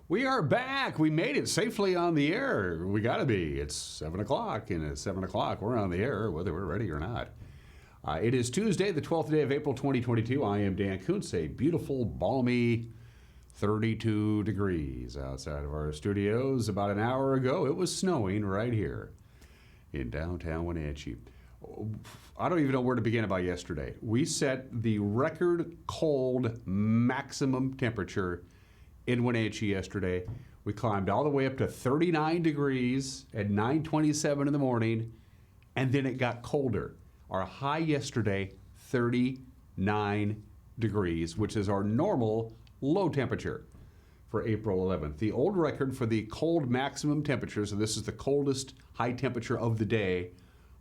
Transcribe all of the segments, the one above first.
We are back. We made it safely on the air. We got to be. It's 7 o'clock, and at 7 o'clock, we're on the air, whether we're ready or not. It is Tuesday, the 12th day of April, 2022. I am Dan Kuntz, a beautiful, balmy 32 degrees outside of our studios. About an hour ago, it was snowing right here in downtown Wenatchee. I don't even know where to begin about yesterday. We set the record cold maximum temperature in Wenatchee yesterday. We climbed all the way up to 39 degrees at 9:27 in the morning, and then it got colder. Our high yesterday, 39 degrees, which is our normal low temperature for April 11th. The old record for the cold maximum temperature, so this is the coldest high temperature of the day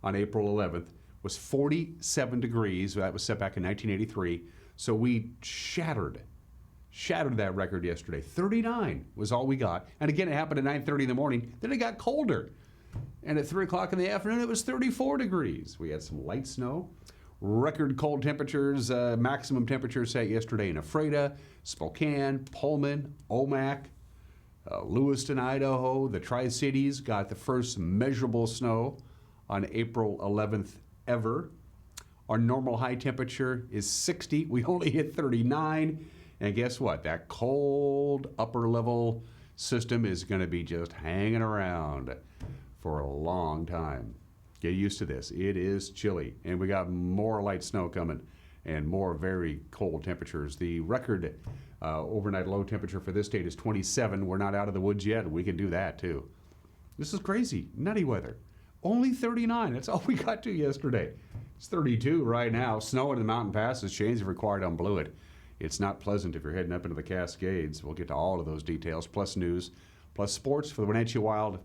on April 11th, was 47 degrees. That was set back in 1983. So we shattered that record yesterday. 39 was all we got. And again, it happened at 9:30 in the morning. Then it got colder. And at 3 o'clock in the afternoon, it was 34 degrees. We had some light snow. Record cold temperatures, maximum temperatures set yesterday in Ephrata, Spokane, Pullman, Omak, Lewiston, Idaho. The Tri-Cities got the first measurable snow on April 11th ever. Our normal high temperature is 60. We only hit 39. And guess what? That cold upper level system is going to be just hanging around for a long time. Get used to this. It is chilly. And we got more light snow coming and more very cold temperatures. The record overnight low temperature for this date is 27. We're not out of the woods yet. We can do that too. This is crazy. Nutty weather. Only 39. That's all we got to yesterday. It's 32 right now. Snow in the mountain passes. Change if required on Blewett. It's not pleasant if you're heading up into the Cascades. We'll get to all of those details, plus news, plus sports for the Wenatchee Wild.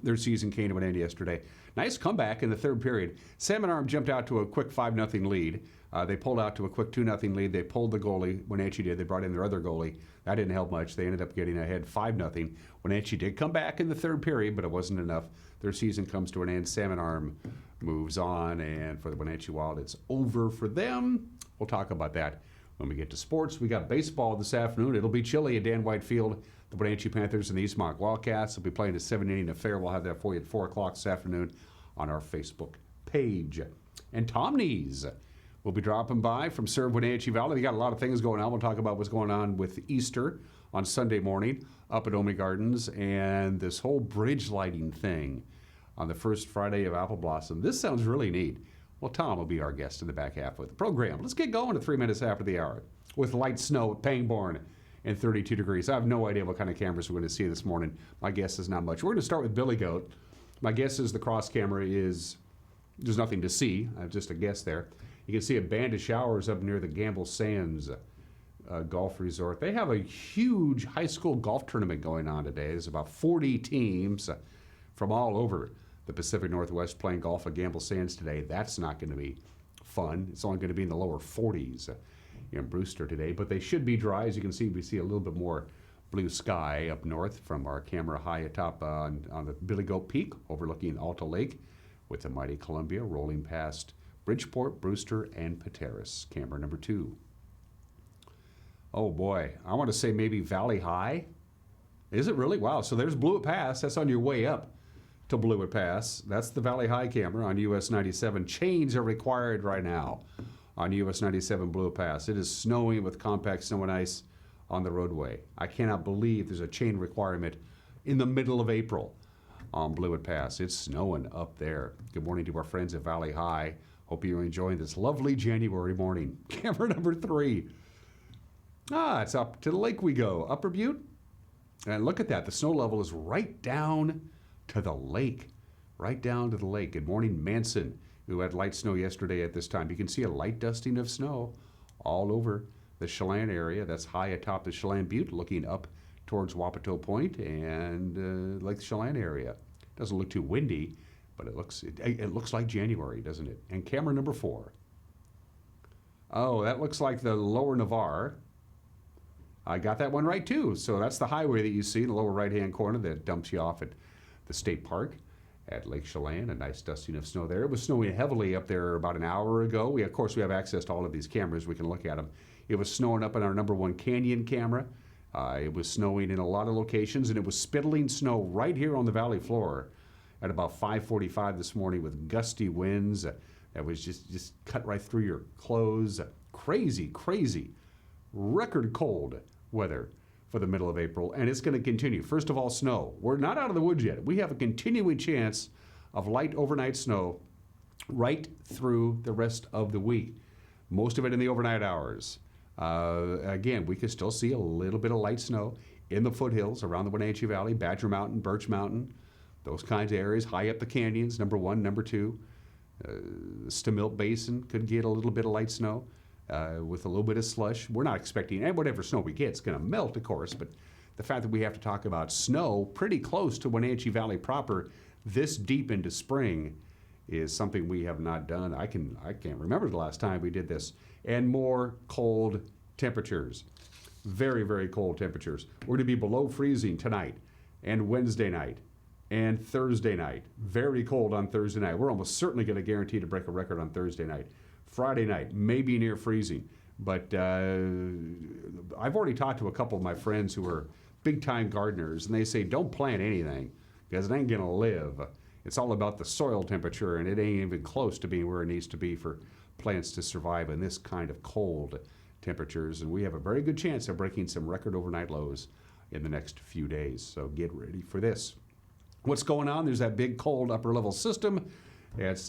Their season came to an end yesterday. Nice comeback in the third period. Salmon Arm jumped out to a quick 5-0 lead. They pulled out to a quick 2-0 lead. They pulled the goalie. Wenatchee did. They brought in their other goalie. That didn't help much. They ended up getting ahead 5-0. Wenatchee did come back in the third period, but it wasn't enough. Their season comes to an end. Salmon Arm moves on, and for the Wenatchee Wild, it's over for them. We'll talk about that when we get to sports. We got baseball this afternoon. It'll be chilly at Dan White Field. The Wenatchee Panthers and the East Mock Wildcats will be playing a 7-inning affair. We'll have that for you at 4 o'clock this afternoon on our Facebook page. And Thom Nees will be dropping by from Serve Wenatchee Valley. They got a lot of things going on. We'll talk about what's going on with Easter on Sunday morning up at Omi Gardens and this whole bridge lighting thing on the first Friday of Apple Blossom. This sounds really neat. Well, Tom will be our guest in the back half of the program. Let's get going at 3 minutes after the hour with light snow at Pangbourne and 32 degrees. I have no idea what kind of cameras we're going to see this morning. My guess is not much. We're going to start with Billy Goat. My guess is the cross camera is, there's nothing to see. I have just a guess there. You can see a band of showers up near the Gamble Sands Golf Resort. They have a huge high school golf tournament going on today. There's about 40 teams from all over the Pacific Northwest playing golf at Gamble Sands today. That's not going to be fun. It's only going to be in the lower 40s in Brewster today, but they should be dry. As you can see, we see a little bit more blue sky up north from our camera high atop on the Billy Goat Peak overlooking Alta Lake with the mighty Columbia rolling past Bridgeport, Brewster, and Pateros. Camera number 2. Oh boy, I want to say maybe Valley High. Is it really? Wow, so there's Blewett Pass. That's on your way up to Blewett Pass. That's the Valley High camera on US 97. Chains are required right now on US 97 Blewett Pass. It is snowing with compact snow and ice on the roadway. I cannot believe there's a chain requirement in the middle of April on Blewett Pass. It's snowing up there. Good morning to our friends at Valley High. Hope you're enjoying this lovely January morning. Camera number 3. It's up to the lake we go. Upper Butte. And look at that. The snow level is right down to the lake. Right down to the lake. Good morning, Manson, who had light snow yesterday at this time. You can see a light dusting of snow all over the Chelan area. That's high atop the Chelan Butte, looking up towards Wapato Point and Lake Chelan area. Doesn't look too windy, but it looks like January, doesn't it? And camera number 4. Oh, that looks like the Lower Navarre. I got that one right too. So that's the highway that you see in the lower right-hand corner that dumps you off at the state park at Lake Chelan. A nice dusting of snow there. It was snowing heavily up there about an hour ago. Of course, we have access to all of these cameras. We can look at them. It was snowing up on our number 1 Canyon camera. It was snowing in a lot of locations, and it was spittling snow right here on the valley floor at about 5:45 this morning with gusty winds that was just cut right through your clothes. Crazy, crazy, record cold weather for the middle of April, and it's going to continue. First of all, snow. We're not out of the woods yet. We have a continuing chance of light overnight snow right through the rest of the week. Most of it in the overnight hours. Again, we could still see a little bit of light snow in the foothills around the Wenatchee Valley, Badger Mountain, Birch Mountain, those kinds of areas, high up the canyons, number 1, number 2. Stemilt Basin could get a little bit of light snow with a little bit of slush. We're not expecting, and whatever snow we get, it's going to melt, of course, but the fact that we have to talk about snow pretty close to Wenatchee Valley proper this deep into spring is something we have not done. I can't remember the last time we did this. And more cold temperatures. Very, very cold temperatures. We're going to be below freezing tonight and Wednesday night and Thursday night. Very cold on Thursday night. We're almost certainly going to guarantee to break a record on Thursday night. Friday night, maybe near freezing. But I've already talked to a couple of my friends who are big-time gardeners, and they say don't plant anything because it ain't going to live. It's all about the soil temperature, and it ain't even close to being where it needs to be for plants to survive in this kind of cold temperatures. And we have a very good chance of breaking some record overnight lows in the next few days. So get ready for this. What's going on? There's that big cold upper level system. It's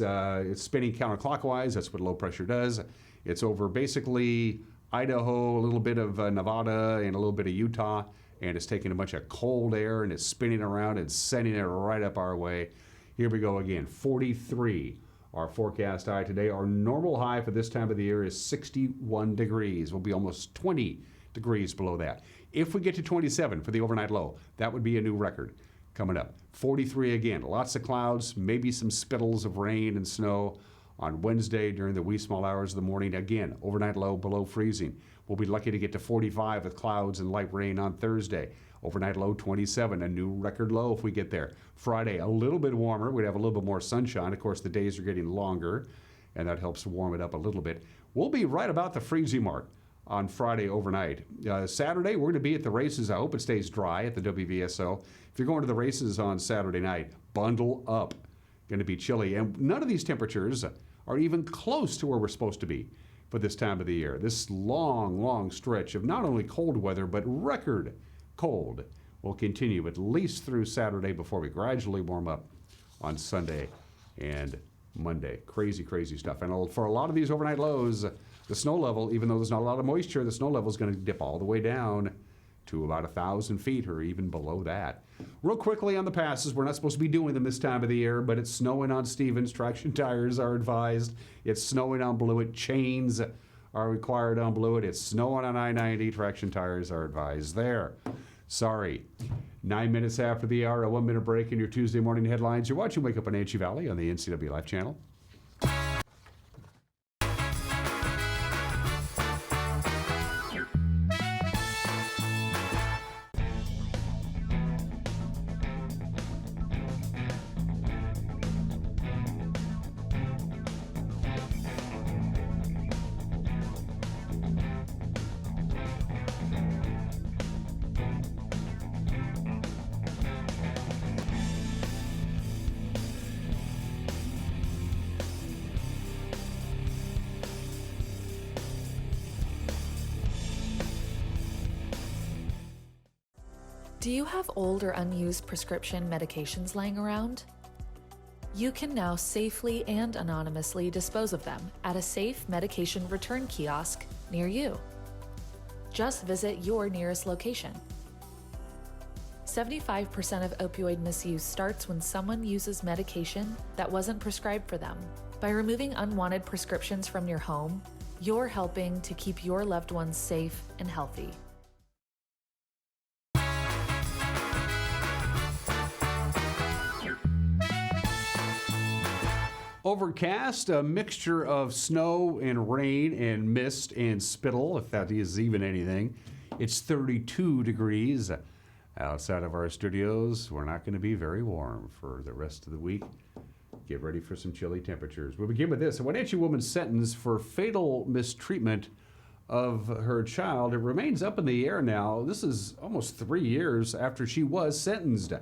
spinning counterclockwise. That's what low pressure does. It's over basically Idaho, a little bit of Nevada, and a little bit of Utah. And it's taking a bunch of cold air and it's spinning around and sending it right up our way. Here we go again, 43, our forecast high today. Our normal high for this time of the year is 61 degrees. We'll be almost 20 degrees below that. If we get to 27 for the overnight low, that would be a new record coming up. 43 again, lots of clouds, maybe some spittles of rain and snow on Wednesday during the wee small hours of the morning. Again, overnight low below freezing. We'll be lucky to get to 45 with clouds and light rain on Thursday. Overnight low 27, a new record low if we get there. Friday, a little bit warmer. We'd have a little bit more sunshine. Of course, the days are getting longer, and that helps warm it up a little bit. We'll be right about the freezing mark on Friday overnight. Saturday, we're going to be at the races. I hope it stays dry at the WVSO. If you're going to the races on Saturday night, bundle up. Going to be chilly. And none of these temperatures are even close to where we're supposed to be for this time of the year. This long, long stretch of not only cold weather, but record cold will continue at least through Saturday before we gradually warm up on Sunday and Monday. Crazy, crazy stuff. And for a lot of these overnight lows, the snow level, even though there's not a lot of moisture, the snow level is going to dip all the way down to about 1,000 feet or even below that. Real quickly on the passes, we're not supposed to be doing them this time of the year, but it's snowing on Stevens. Traction tires are advised. It's snowing on Blewett. Chains are required on Blewett. It's snowing on I-90. Traction tires are advised there. Sorry. 9 minutes after the hour, a 1-minute break in your Tuesday morning headlines. You're watching Wake Up Wenatchee Valley on the NCW Live channel. Do you have old or unused prescription medications lying around? You can now safely and anonymously dispose of them at a safe medication return kiosk near you. Just visit your nearest location. 75% of opioid misuse starts when someone uses medication that wasn't prescribed for them. By removing unwanted prescriptions from your home, you're helping to keep your loved ones safe and healthy. Overcast, a mixture of snow and rain and mist and spittle, if that is even anything. It's 32 degrees outside of our studios. We're not going to be very warm for the rest of the week. Get ready for some chilly temperatures. We'll begin with this. A Wenatchee woman sentenced for fatal mistreatment of her child. It remains up in the air now. This is almost 3 years after she was sentenced.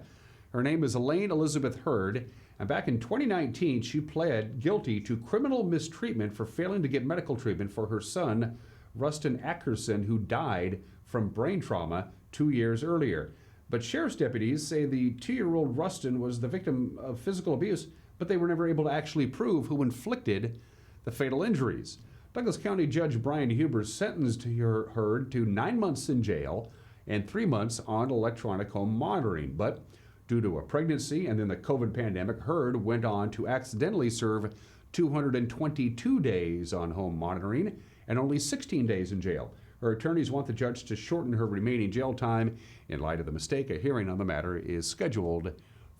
Her name is Elaine Elizabeth Hurd, and back in 2019, she pled guilty to criminal mistreatment for failing to get medical treatment for her son, Rustin Ackerson, who died from brain trauma 2 years earlier. But sheriff's deputies say the 2-year-old Rustin was the victim of physical abuse, but they were never able to actually prove who inflicted the fatal injuries. Douglas County Judge Brian Huber sentenced Hurd to 9 months in jail and 3 months on electronic home monitoring. But due to a pregnancy and then the COVID pandemic, Hurd went on to accidentally serve 222 days on home monitoring and only 16 days in jail. Her attorneys want the judge to shorten her remaining jail time. In light of the mistake, a hearing on the matter is scheduled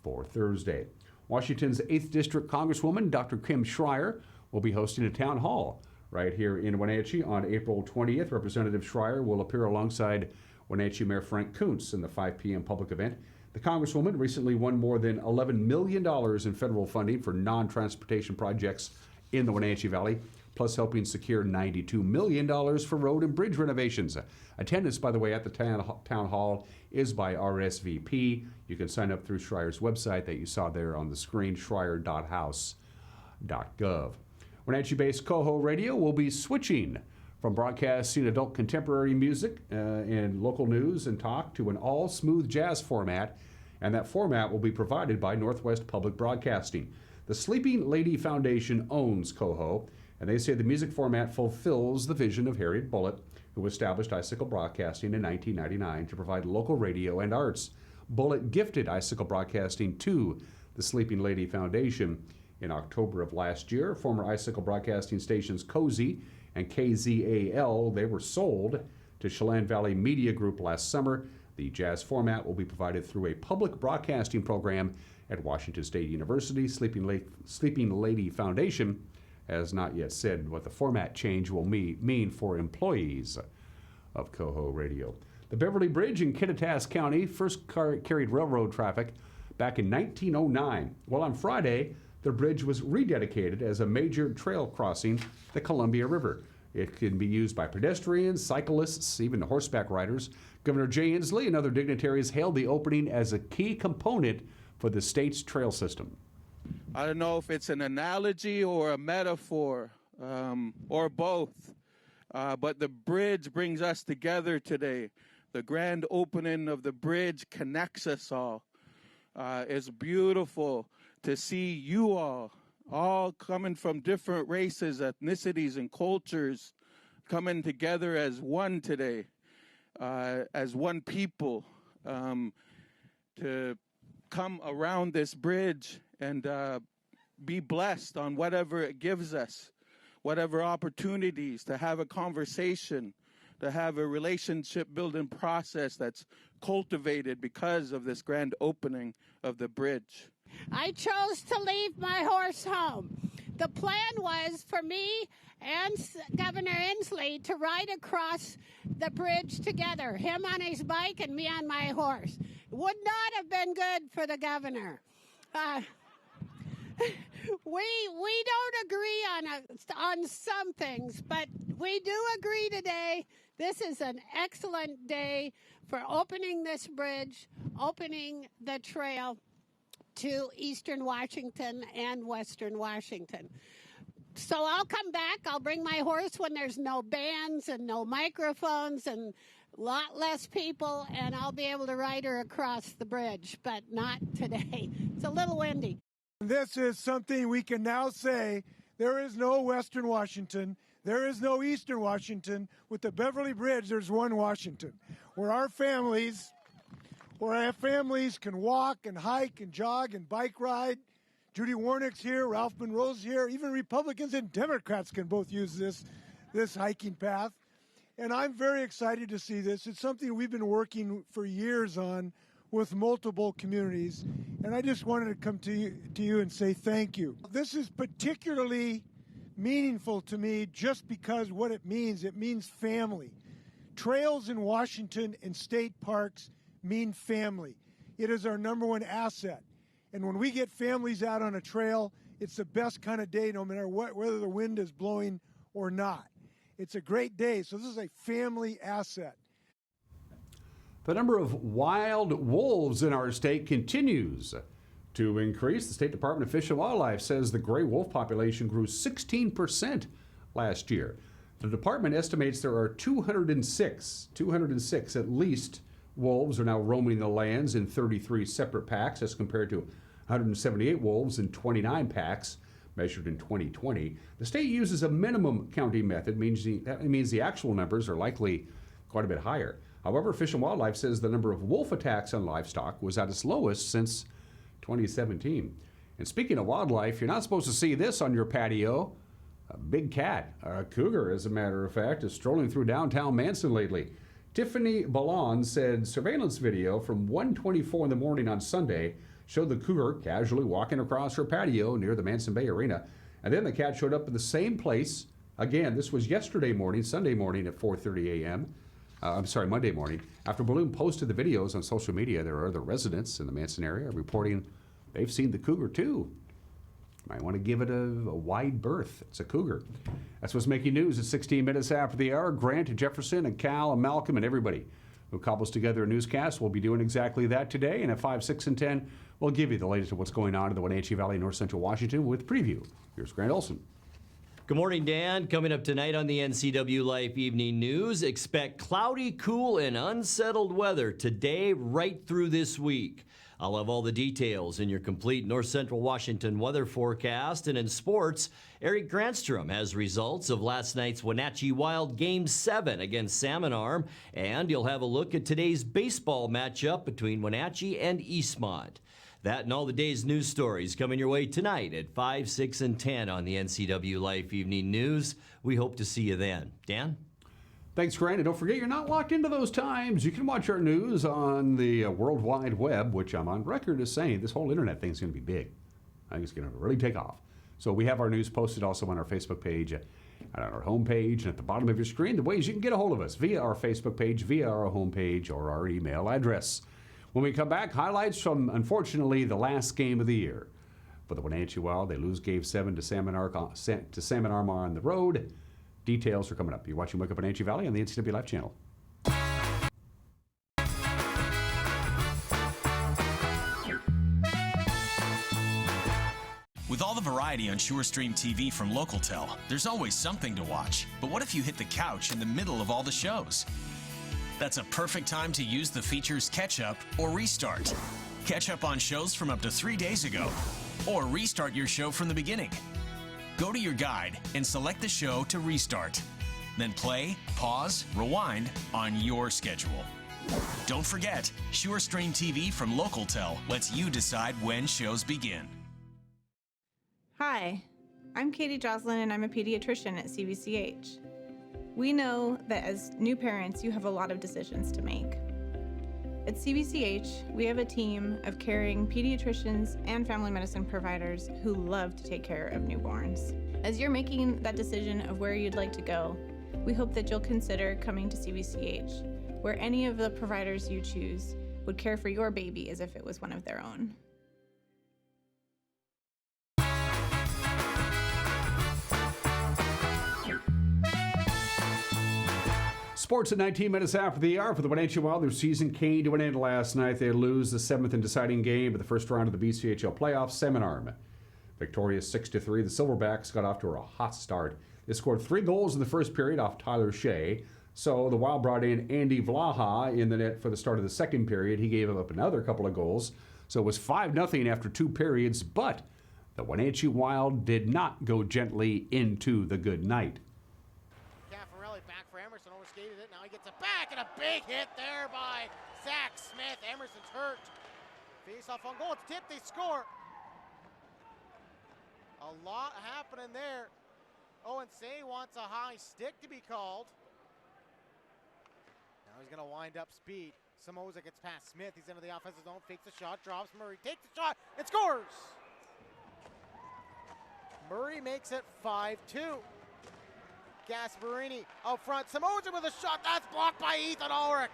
for Thursday. Washington's 8th District Congresswoman Dr. Kim Schreier will be hosting a town hall right here in Wenatchee on April 20th. Representative Schreier will appear alongside Wenatchee Mayor Frank Kuntz in the 5 p.m. public event. The Congresswoman recently won more than $11 million in federal funding for non-transportation projects in the Wenatchee Valley, plus helping secure $92 million for road and bridge renovations. Attendance, by the way, at the town hall is by RSVP. You can sign up through Schreier's website that you saw there on the screen, schreier.house.gov. Wenatchee-based Coho Radio will be switching from broadcasting adult contemporary music and local news and talk to an all-smooth jazz format, and that format will be provided by Northwest Public Broadcasting. The Sleeping Lady Foundation owns Coho, and they say the music format fulfills the vision of Harriet Bullitt, who established Icicle Broadcasting in 1999 to provide local radio and arts. Bullitt gifted Icicle Broadcasting to the Sleeping Lady Foundation in October of last year. Former Icicle Broadcasting stations Cozy and KZAL, they were sold to Chelan Valley Media Group last summer. The jazz format will be provided through a public broadcasting program at Washington State University. Sleeping Lady Foundation has not yet said what the format change will mean for employees of Coho Radio. The Beverly Bridge in Kittitas County first carried railroad traffic back in 1909. Well, on Friday, the bridge was rededicated as a major trail crossing the Columbia River. It can be used by pedestrians, cyclists, even horseback riders. Governor Jay Inslee and other dignitaries hailed the opening as a key component for the state's trail system. I don't know if it's an analogy or a metaphor or both, but the bridge brings us together today. The grand opening of the bridge connects us all. It's beautiful to see you all coming from different races, ethnicities, and cultures coming together as one today, as one people, to come around this bridge and be blessed on whatever it gives us, whatever opportunities to have a conversation, to have a relationship building process that's cultivated because of this grand opening of the bridge. I chose to leave my horse home. The plan was for me and Governor Inslee to ride across the bridge together, him on his bike and me on my horse. Would not have been good for the governor. We don't agree on some things, but we do agree today. This is an excellent day for opening this bridge, opening the trail to Eastern Washington and Western Washington. So I'll come back. I'll bring my horse when there's no bands and no microphones and a lot less people, and I'll be able to ride her across the bridge, but not today. It's a little windy. This is something we can now say. There is no Western Washington. There is no Eastern Washington. With the Beverly Bridge, there's one Washington, where our families can walk and hike and jog and bike ride. Judy Warnick's here, Ralph Monroe's here. Even Republicans and Democrats can both use this hiking path. And I'm very excited to see this. It's something we've been working for years on with multiple communities. And I just wanted to come to you and say thank you. This is particularly meaningful to me just because what it means family. Trails in Washington and state parks mean family. It is our number one asset. And when we get families out on a trail, it's the best kind of day no matter whether the wind is blowing or not. It's a great day. So this is a family asset. The number of wild wolves in our state continues to increase. The State Department of Fish and Wildlife says the gray wolf population grew 16% last year. The department estimates there are 206 at least wolves are now roaming the lands in 33 separate packs as compared to 178 wolves in 29 packs measured in 2020. The state uses a minimum counting method, that means the actual numbers are likely quite a bit higher. However, Fish and Wildlife says the number of wolf attacks on livestock was at its lowest since 2017. And speaking of wildlife, you're not supposed to see this on your patio. A big cat, a cougar as a matter of fact, is strolling through downtown Manson lately. Tiffany Ballon said surveillance video from 1:24 in the morning on Sunday showed the cougar casually walking across her patio near the Manson Bay Arena. And then the cat showed up in the same place. Again, this was yesterday morning, Sunday morning at 4:30 a.m. Monday morning. After Balloon posted the videos on social media, there are other residents in the Manson area reporting they've seen the cougar too. Might want to give it a wide berth. It's a cougar. That's what's making news at 16 minutes after the hour. Grant, Jefferson, and Cal, and Malcolm, and everybody who cobbles together a newscast will be doing exactly that today. And at 5, 6, and 10, we'll give you the latest of what's going on in the Wenatchee Valley, North Central Washington with preview. Here's Grant Olson. Good morning, Dan. Coming up tonight on the NCW Life Evening News, expect cloudy, cool, and unsettled weather today right through this week. I'll have all the details in your complete North Central Washington weather forecast. And in sports, Eric Granstrom has results of last night's Wenatchee Wild Game 7 against Salmon Arm. And you'll have a look at today's baseball matchup between Wenatchee and Eastmont. That and all the day's news stories coming your way tonight at 5, 6, and 10 on the NCW Life Evening News. We hope to see you then. Dan? Thanks, Grant. And don't forget, you're not locked into those times. You can watch our news on the World Wide Web, which I'm on record as saying this whole internet thing's going to be big. I think it's going to really take off. So we have our news posted also on our Facebook page, and on our homepage, and at the bottom of your screen, the ways you can get a hold of us via our Facebook page, via our homepage, or our email address. When we come back, highlights from, unfortunately, the last game of the year. For the Wenatchee Wild, they lose Game 7 to Salmon Arm on the road. Details are coming up. You're watching Wake Up Wenatchee Valley on the NCW Life channel. With all the variety on SureStream TV from Localtel, there's always something to watch. But what if you hit the couch in the middle of all the shows? That's a perfect time to use the features Catch Up or Restart. Catch up on shows from up to 3 days ago, or restart your show from the beginning. Go to your guide and select the show to restart. Then play, pause, rewind on your schedule. Don't forget, SureStream TV from Localtel lets you decide when shows begin. Hi, I'm Katie Joslin and I'm a pediatrician at CVCH. We know that as new parents, you have a lot of decisions to make. At CVCH, we have a team of caring pediatricians and family medicine providers who love to take care of newborns. As you're making that decision of where you'd like to go, we hope that you'll consider coming to CVCH, where any of the providers you choose would care for your baby as if it was one of their own. Sports at 19 minutes after the hour for the Wenatchee Wild. Their season came to an end last night. They lose the 7th and deciding game of the first round of the BCHL playoffs. Salmon Arm victorious 6-3. The Silverbacks got off to a hot start. They scored 3 goals in the first period off Tyler Shea. So the Wild brought in Andy Vlaha in the net for the start of the second period. He gave up another couple of goals. So it was 5-0 after 2 periods. But the Wenatchee Wild did not go gently into the good night. Back for Emerson, overskated it. Now he gets it back, and a big hit there by Zach Smith. Emerson's hurt. Face off on goal. It's tipped. They score. A lot happening there. Owen Say wants a high stick to be called. Now he's going to wind up speed. Samoza gets past Smith. He's into the offensive zone, fakes the shot, drops Murray, takes the shot, and scores! Murray makes it 5-2. Gasparini out front. Samoza with a shot. That's blocked by Ethan Ulrich.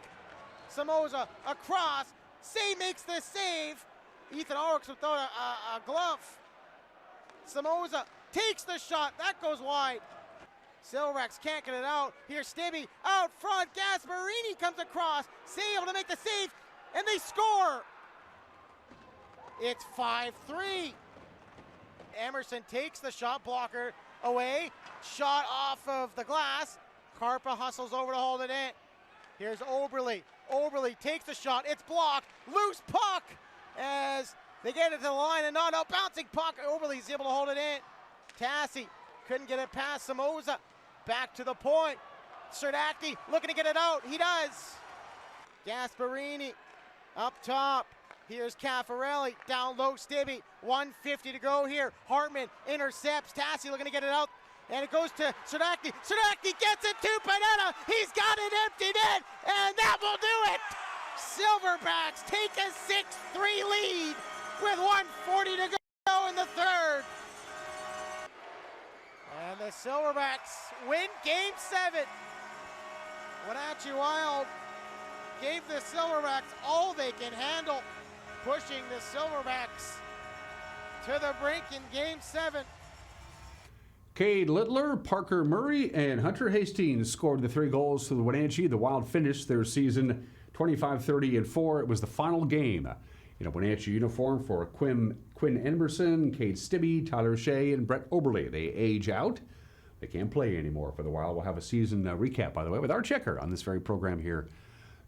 Samoza across. Say makes the save. Ethan Ulrich without a glove. Samoza takes the shot. That goes wide. Silverbax can't get it out. Here's Stibbe out front. Gasparini comes across. Able to make the save, and they score. It's 5-3. Emerson takes the shot blocker away. Shot off of the glass. Karpa hustles over to hold it in. Here's Oberle. Oberle takes the shot. It's blocked. Loose puck as they get it to the line and not out. Bouncing puck. Oberle's able to hold it in. Tassi couldn't get it past Samoza. Back to the point. Serdachny looking to get it out. He does. Gasparini up top. Here's Caffarelli. Down low, Stibbe. 1:50 to go here. Hartman intercepts. Tassi looking to get it out. And it goes to Serdachny. Serdachny gets it to Panetta. He's got it emptied in. And that will do it. Silverbacks take a 6-3 lead with 1:40 to go in the third. And the Silverbacks win Game 7. Wenatchee Wild gave the Silverbacks all they can handle, pushing the Silverbacks to the brink in Game 7. Cade Littler, Parker Murray, and Hunter Hastings scored the 3 goals for the Wenatchee. The Wild finished their season 25-30-4. It was the final game in a Wenatchee uniform for Quinn Emerson, Cade Stibbe, Tyler Shea, and Brett Oberle. They age out. They can't play anymore for the Wild. We'll have a season recap, by the way, with our checker on this very program here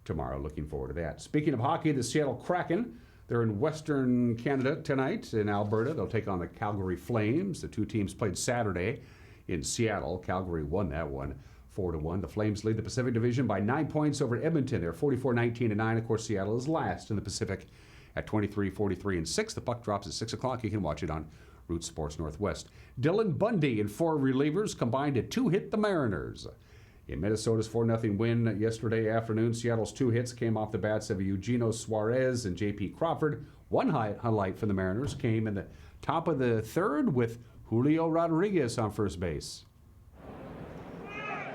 tomorrow. Looking forward to that. Speaking of hockey, the Seattle Kraken, they're in Western Canada tonight in Alberta. They'll take on the Calgary Flames. The two teams played Saturday in Seattle. Calgary won that one 4-1. The Flames lead the Pacific Division by 9 points over Edmonton. They're 44-19-9. Of course, Seattle is last in the Pacific at 23-43-6. The puck drops at 6 o'clock. You can watch it on Root Sports Northwest. Dylan Bundy and 4 relievers combined to 2-hit the Mariners. In Minnesota's 4-0 win yesterday afternoon, Seattle's 2 hits came off the bats of Eugenio Suarez and J.P. Crawford. One highlight for the Mariners came in the top of the third with Julio Rodriguez on first base.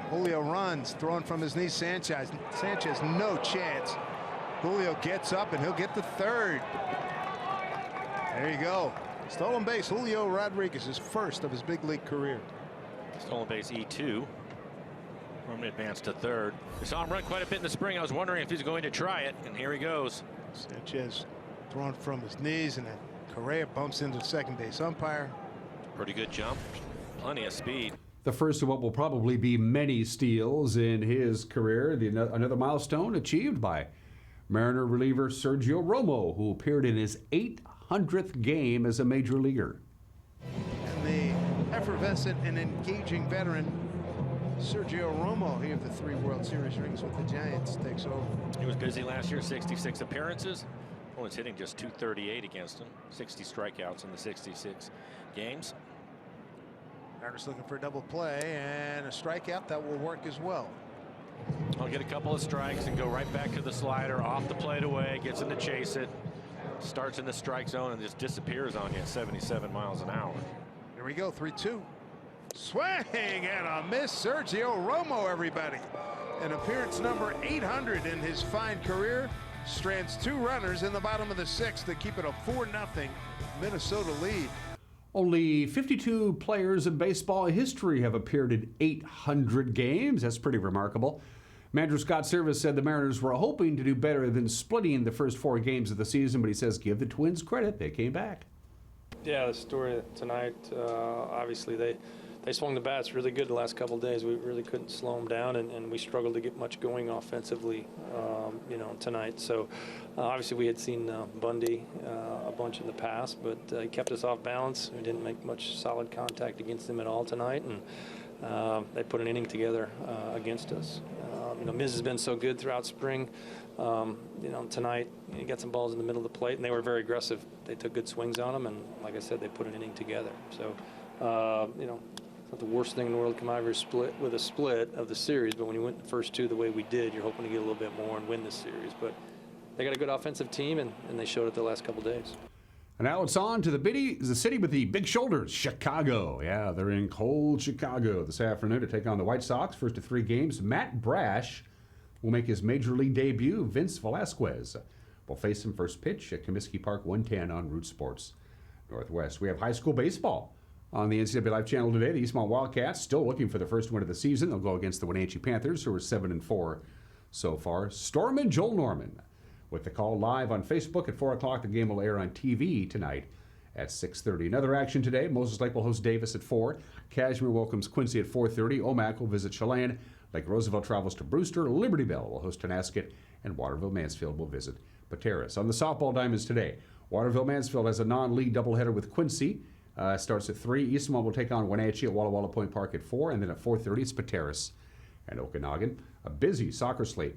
Julio runs, throwing from his knee. Sanchez, no chance. Julio gets up and he'll get the third. There you go. Stolen base, Julio Rodriguez, his first of his big league career. Stolen base E2. Roman advanced to third. We saw him run quite a bit in the spring. I was wondering if he's going to try it, and here he goes. Sanchez throwing from his knees, and then Correa bumps into the second base umpire. Pretty good jump. Plenty of speed. The first of what will probably be many steals in his career. Another milestone achieved by Mariner reliever Sergio Romo, who appeared in his 800th game as a major leaguer. And the effervescent and engaging veteran Sergio Romo, he of the 3 World Series rings with the Giants, takes over. He was busy last year, 66 appearances. Opponents hitting just .238 against him. 60 strikeouts in the 66 games. Mariners looking for a double play and a strikeout that will work as well. I'll get a couple of strikes and go right back to the slider, off the plate away, gets in to chase it, starts in the strike zone and just disappears on you at 77 miles an hour. Here we go, 3-2. Swing and a miss. Sergio Romo, everybody. An appearance number 800 in his fine career. Strands 2 runners in the bottom of the 6th to keep it a 4-0 Minnesota lead. Only 52 players in baseball history have appeared in 800 games. That's pretty remarkable. Manager Scott Service said the Mariners were hoping to do better than splitting the first 4 games of the season, but he says give the Twins credit. They came back. Yeah, the story tonight, obviously they swung the bats really good the last couple of days. We really couldn't slow them down, and we struggled to get much going offensively, tonight. So obviously we had seen Bundy a bunch in the past, but he kept us off balance. We didn't make much solid contact against them at all tonight, and they put an inning together against us. Miz has been so good throughout spring. Tonight he got some balls in the middle of the plate, and they were very aggressive. They took good swings on them, and like I said, they put an inning together. So, it's not the worst thing in the world to come out of a split of the series, but when you went the first 2 the way we did, you're hoping to get a little bit more and win this series. But they got a good offensive team, and they showed it the last couple of days. And now it's on to the city with the big shoulders, Chicago. Yeah, they're in cold Chicago this afternoon to take on the White Sox. First of 3 games, Matt Brash will make his major league debut. Vince Velasquez will face him first pitch at Comiskey Park, 110 on Root Sports Northwest. We have high school baseball on the NCAA Live channel today. The Eastmont Wildcats still looking for the first win of the season. They'll go against the Wenatchee Panthers, who are 7-4 so far. Storm and Joel Norman with the call live on Facebook at 4 o'clock. The game will air on TV tonight at 6:30. Another action today. Moses Lake will host Davis at 4. Cashmere welcomes Quincy at 4:30. Omak will visit Chelan. Lake Roosevelt travels to Brewster. Liberty Bell will host Tonasket. And Waterville-Mansfield will visit Pateros. On the softball diamonds today, Waterville-Mansfield has a non-league doubleheader with Quincy. Starts at 3. Eastmont will take on Wenatchee at Walla Walla Point Park at 4. And then at 4:30, it's Pateros and Okanagan. A busy soccer slate.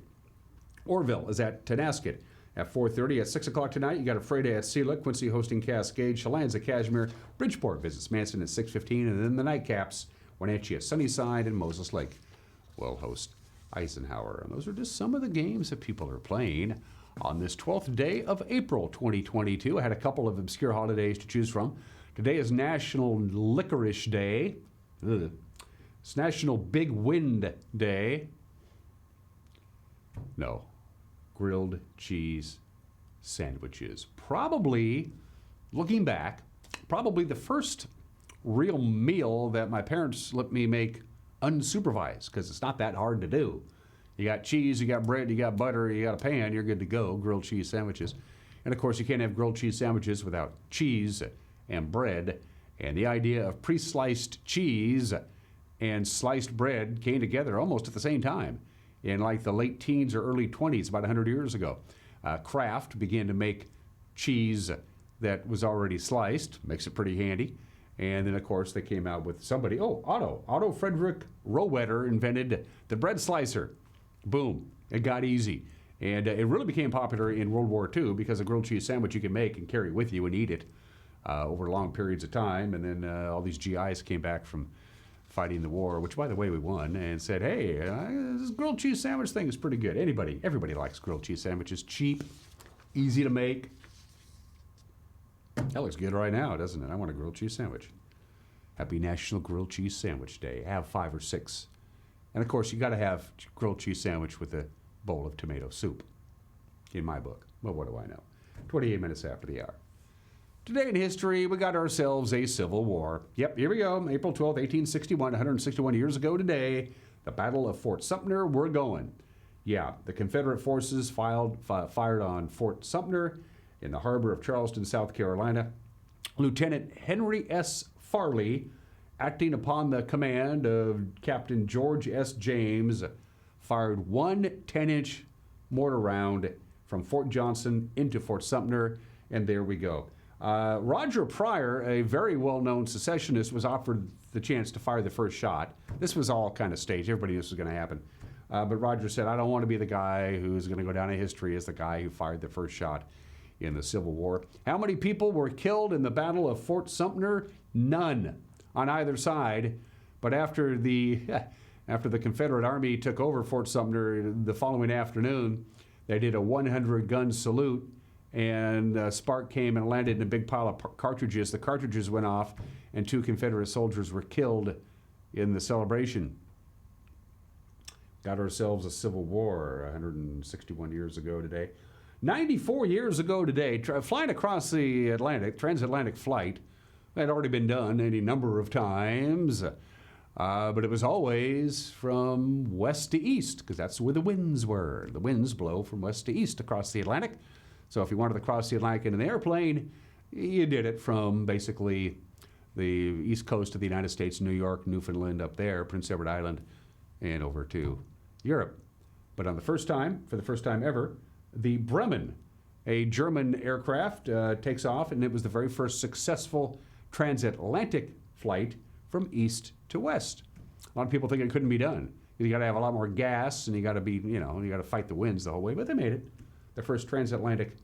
Orville is at Tonasket at 4:30. At 6 o'clock tonight, you got a Friday at Sela. Quincy hosting Cascade. Chelan's at Cashmere. Bridgeport visits Manson at 6:15. And then the nightcaps, Wenatchee at Sunnyside, and Moses Lake will host Eisenhower. And those are just some of the games that people are playing on this 12th day of April 2022. I had a couple of obscure holidays to choose from. Today is National Licorice Day. Ugh. It's National Big Wind Day. No. Grilled cheese sandwiches. Probably, looking back, probably the first real meal that my parents let me make unsupervised, because it's not that hard to do. You got cheese, you got bread, you got butter, you got a pan, you're good to go. Grilled cheese sandwiches. And of course, you can't have grilled cheese sandwiches without cheese and bread. And the idea of pre-sliced cheese and sliced bread came together almost at the same time in like the late teens or early 20s, about 100 years ago. Kraft began to make cheese that was already sliced, makes it pretty handy. And then, of course, they came out with somebody, Otto Frederick Rohwedder invented the bread slicer. Boom, it got easy. And it really became popular in World War II because a grilled cheese sandwich you can make and carry with you and eat it over long periods of time. And then all these GIs came back from fighting the war, which, by the way, we won, and said, hey, this grilled cheese sandwich thing is pretty good. Everybody likes grilled cheese sandwiches. Cheap, easy to make. That looks good right now, doesn't it? I want a grilled cheese sandwich. Happy National Grilled Cheese Sandwich Day. Have 5 or 6. And, of course, you got to have grilled cheese sandwich with a bowl of tomato soup, in my book. Well, what do I know? 28 minutes after the hour. Today in history, we got ourselves a Civil War. Yep, here we go. April 12, 1861, 161 years ago today, the Battle of Fort Sumter. We're going. Yeah, the Confederate forces fired on Fort Sumter in the harbor of Charleston, South Carolina. Lieutenant Henry S. Farley, acting upon the command of Captain George S. James, fired one 10-inch mortar round from Fort Johnson into Fort Sumter, and there we go. Roger Pryor, a very well-known secessionist, was offered the chance to fire the first shot. This was all kind of staged. Everybody knew this was going to happen. But Roger said, I don't want to be the guy who's going to go down in history as the guy who fired the first shot in the Civil War. How many people were killed in the Battle of Fort Sumter? None on either side. But after the Confederate Army took over Fort Sumter the following afternoon, they did a 100-gun salute, and a spark came and landed in a big pile of cartridges. The cartridges went off, and 2 Confederate soldiers were killed in the celebration. Got ourselves a Civil War 161 years ago today. 94 years ago today, flying across the Atlantic, transatlantic flight, had already been done any number of times, but it was always from west to east, because that's where the winds were. The winds blow from west to east across the Atlantic. So if you wanted to cross the Atlantic in an airplane, you did it from basically the east coast of the United States, New York, Newfoundland up there, Prince Edward Island, and over to Europe. But for the first time ever, the Bremen, a German aircraft, takes off, and it was the very first successful transatlantic flight from east to west. A lot of people think it couldn't be done. You got to have a lot more gas, and you got to be, you got to fight the winds the whole way. But they made it. The first transatlantic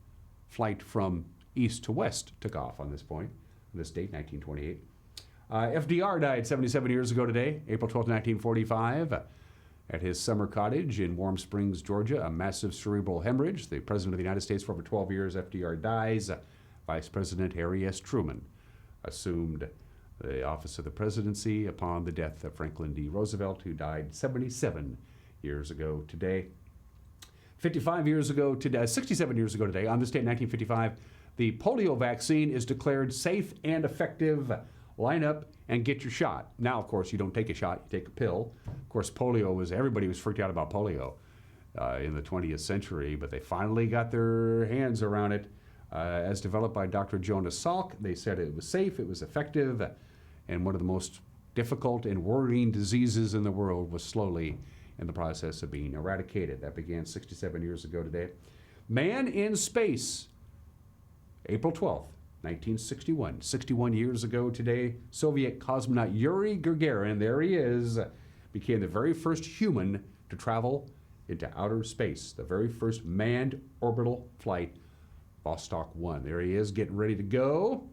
flight from east to west took off on this date, 1928. FDR died 77 years ago today, April 12, 1945, at his summer cottage in Warm Springs, Georgia. A massive cerebral hemorrhage. The President of the United States for over 12 years, FDR dies. Vice President Harry S. Truman assumed the office of the presidency upon the death of Franklin D. Roosevelt, who died 77 years ago today. 67 years ago today, on this date, 1955, the polio vaccine is declared safe and effective. line up and get your shot. Now, of course, you don't take a shot, you take a pill. Of course, everybody was freaked out about polio in the 20th century, but they finally got their hands around it. As developed by Dr. Jonas Salk, they said it was safe, it was effective, and one of the most difficult and worrying diseases in the world was slowly in the process of being eradicated. That began 67 years ago today. Man in space, April 12th, 1961. 61 years ago today, Soviet cosmonaut Yuri Gagarin, there he is, became the very first human to travel into outer space. The very first manned orbital flight, Vostok 1. There he is, getting ready to go.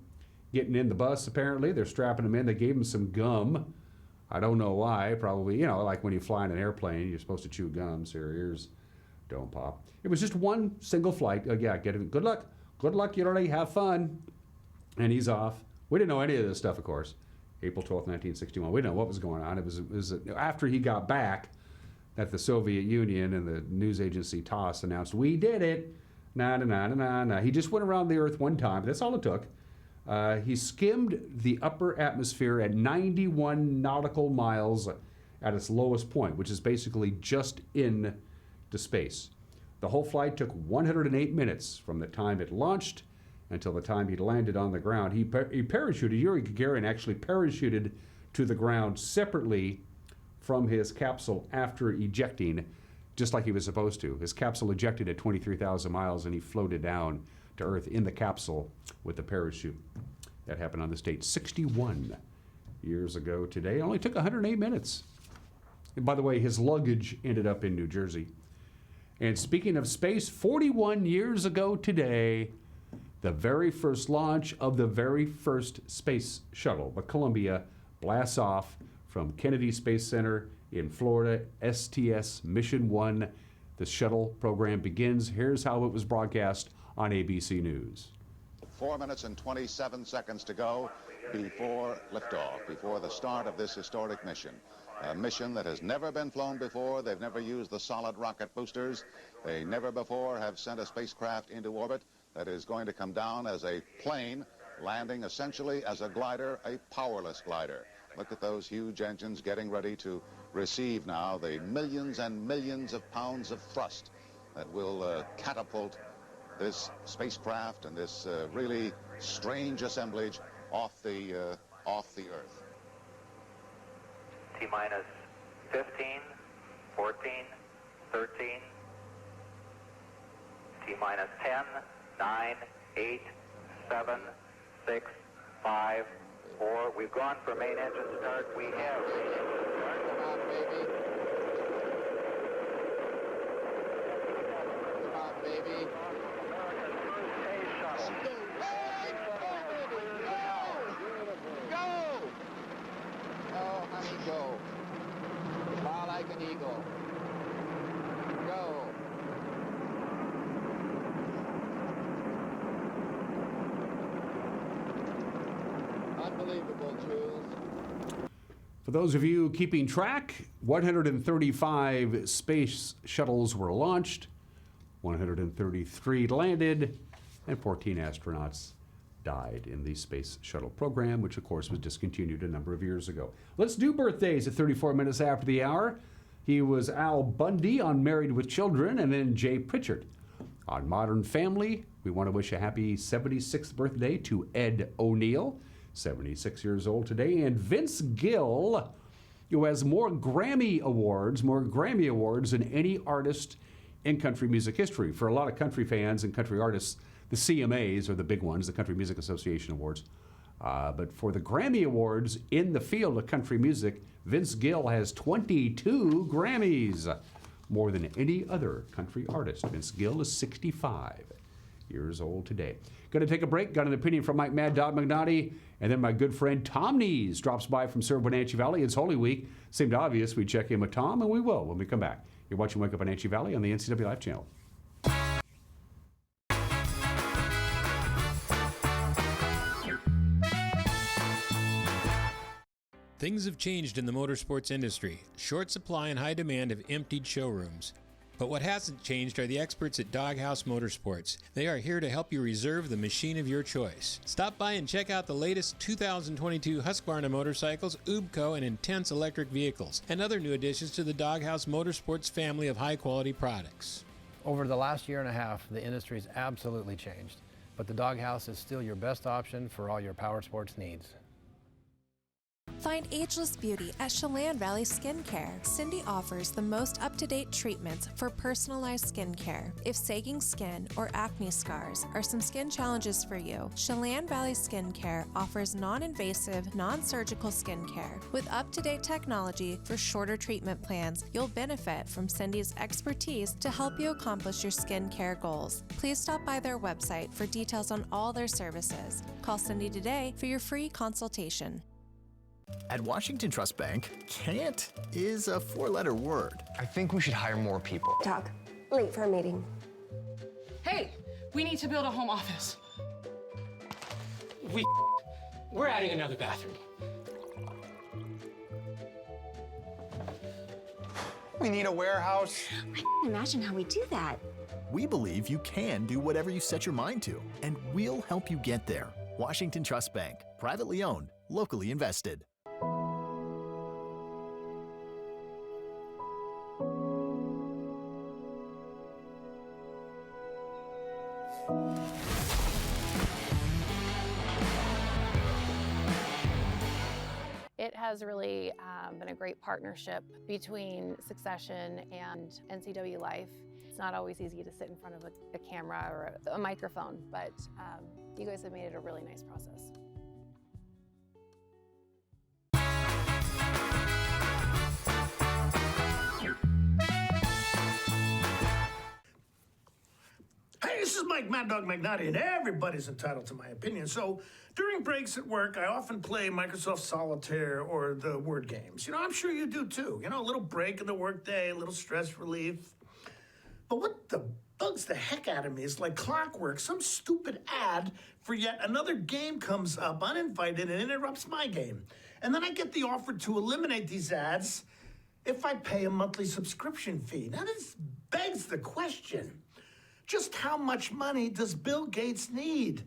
Getting in the bus, apparently. They're strapping him in. They gave him some gum. I don't know why. Probably, like when you fly in an airplane, you're supposed to chew gum so your ears don't pop. It was just one single flight. Get him. Good luck. Good luck, Yuri. Have fun. And he's off. We didn't know any of this stuff, of course. April 12th, 1961. We didn't know what was going on. It was after he got back that the Soviet Union and the news agency TASS announced, we did it. Nah. He just went around the Earth one time. That's all it took. He skimmed the upper atmosphere at 91 nautical miles at its lowest point, which is basically just into space. The whole flight took 108 minutes from the time it launched until the time he landed on the ground. He parachuted. Yuri Gagarin actually parachuted to the ground separately from his capsule after ejecting, just like he was supposed to. His capsule ejected at 23,000 miles, and he floated down to Earth in the capsule with the parachute. That happened on this date 61 years ago today. It only took 108 minutes. And by the way, his luggage ended up in New Jersey. And speaking of space, 41 years ago today, the very first launch of the very first space shuttle, the Columbia, blasts off from Kennedy Space Center in Florida, STS Mission 1. The shuttle program begins. Here's how it was broadcast on ABC News. 4 minutes and 27 seconds to go before liftoff, before the start of this historic mission. A mission that has never been flown before. They've never used the solid rocket boosters. They never before have sent a spacecraft into orbit that is going to come down as a plane, landing essentially as a glider, a powerless glider. Look at those huge engines getting ready to receive now the millions and millions of pounds of thrust that will catapult this spacecraft and this really strange assemblage off the Earth. T-minus 15, 14, 13, T-minus 10, 9, 8, 7, 6, 5, 4. We've gone for main engine start. We have Come on, baby. Come on, baby. Go! Oh, honey, go. Fly like an eagle. Go. Unbelievable, Jules. For those of you keeping track, 135 space shuttles were launched, 133 landed, and 14 astronauts died in the space shuttle program, which of course was discontinued a number of years ago. Let's do birthdays at 34 minutes after the hour. He was Al Bundy on Married with Children, and then Jay Pritchard on Modern Family. We want to wish a happy 76th birthday to Ed O'Neill, 76 years old today, and Vince Gill, who has more Grammy Awards than any artist in country music history. For a lot of country fans and country artists, the CMAs are the big ones, the Country Music Association Awards. But for the Grammy Awards in the field of country music, Vince Gill has 22 Grammys, more than any other country artist. Vince Gill is 65 years old today. Going to take a break. Got an opinion from Mike Mad Dog McNaughty, and then my good friend Thom Nees drops by from Wenatchee Valley. It's Holy Week. Seemed obvious we check in with Tom, and we will when we come back. You're watching Wake Up Wenatchee Valley on the NCW Life channel. Things have changed in the motorsports industry. Short supply and high demand have emptied showrooms. But what hasn't changed are the experts at Doghouse Motorsports. They are here to help you reserve the machine of your choice. Stop by and check out the latest 2022 Husqvarna motorcycles, Ubco, and Intense electric vehicles, and other new additions to the Doghouse Motorsports family of high-quality products. Over the last year and a half, the industry's absolutely changed, but the Doghouse is still your best option for all your power sports needs. Find ageless beauty at Chelan Valley Skincare. Cindy offers the most up-to-date treatments for personalized skincare. If sagging skin or acne scars are some skin challenges for you, Chelan Valley Skincare offers non-invasive, non-surgical skincare. With up-to-date technology for shorter treatment plans, you'll benefit from Cindy's expertise to help you accomplish your skincare goals. Please stop by their website for details on all their services. Call Cindy today for your free consultation. At Washington Trust Bank, can't is a four-letter word. I think we should hire more people. Doc, late for a meeting. Hey, we need to build a home office. We're adding another bathroom. We need a warehouse. I can't imagine how we do that. We believe you can do whatever you set your mind to, and we'll help you get there. Washington Trust Bank, privately owned, locally invested. It has really been a great partnership between Succession and NCW Life. It's not always easy to sit in front of a camera or a microphone, but you guys have made it a really nice process. Hey, this is Mike Mad Dog Magnotti, and everybody's entitled to my opinion. So during breaks at work, I often play Microsoft Solitaire or the word games. You know, I'm sure you do too. You know, a little break in the workday, a little stress relief. But what bugs the heck out of me is like clockwork. Some stupid ad for yet another game comes up uninvited and interrupts my game. And then I get the offer to eliminate these ads if I pay a monthly subscription fee. Now this begs the question. Just how much money does Bill Gates need?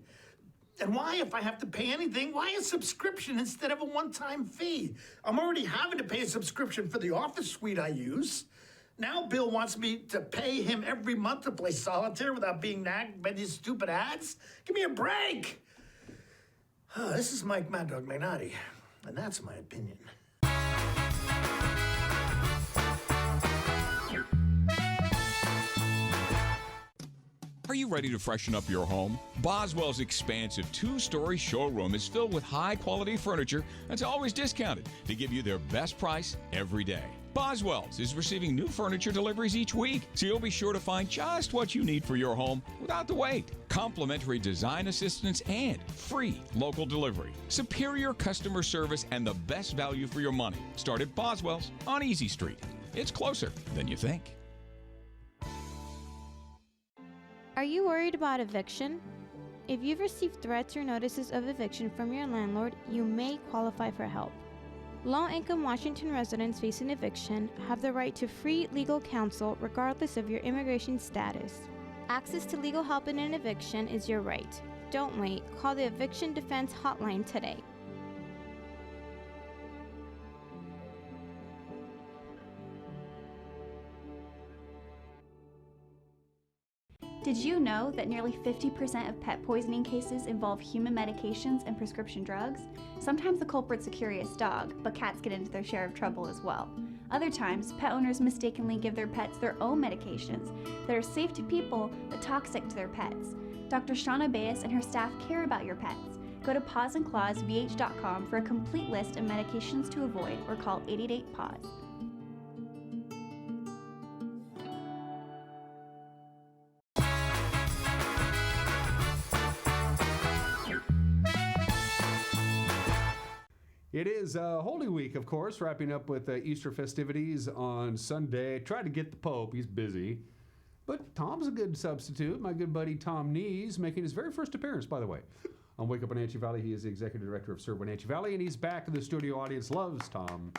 And why, if I have to pay anything, why a subscription instead of a one-time fee? I'm already having to pay a subscription for the Office suite I use. Now Bill wants me to pay him every month to play solitaire without being nagged by these stupid ads? Give me a break! This is Mike Mad Dog Magnotti, and that's my opinion. Are you ready to freshen up your home? Boswell's expansive two-story showroom is filled with high-quality furniture that's always discounted to give you their best price every day. Boswell's is receiving new furniture deliveries each week, so you'll be sure to find just what you need for your home without the wait. Complimentary design assistance and free local delivery. Superior customer service and the best value for your money. Start at Boswell's on Easy Street. It's closer than you think. Are you worried about eviction? If you've received threats or notices of eviction from your landlord, you may qualify for help. Low-income Washington residents facing eviction have the right to free legal counsel regardless of your immigration status. Access to legal help in an eviction is your right. Don't wait. Call the Eviction Defense Hotline today. Did you know that nearly 50% of pet poisoning cases involve human medications and prescription drugs? Sometimes the culprit's a curious dog, but cats get into their share of trouble as well. Other times, pet owners mistakenly give their pets their own medications that are safe to people but toxic to their pets. Dr. Shauna Baez and her staff care about your pets. Go to pawsandclawsvh.com for a complete list of medications to avoid or call 888-PAWS. It is Holy Week, of course, wrapping up with Easter festivities on Sunday. Tried to get the Pope. He's busy. But Tom's a good substitute. My good buddy Thom Nees making his very first appearance, by the way, on Wake Up Wenatchee Valley. He is the executive director of Serve Wenatchee Valley, and he's back in the studio. Audience loves Tom.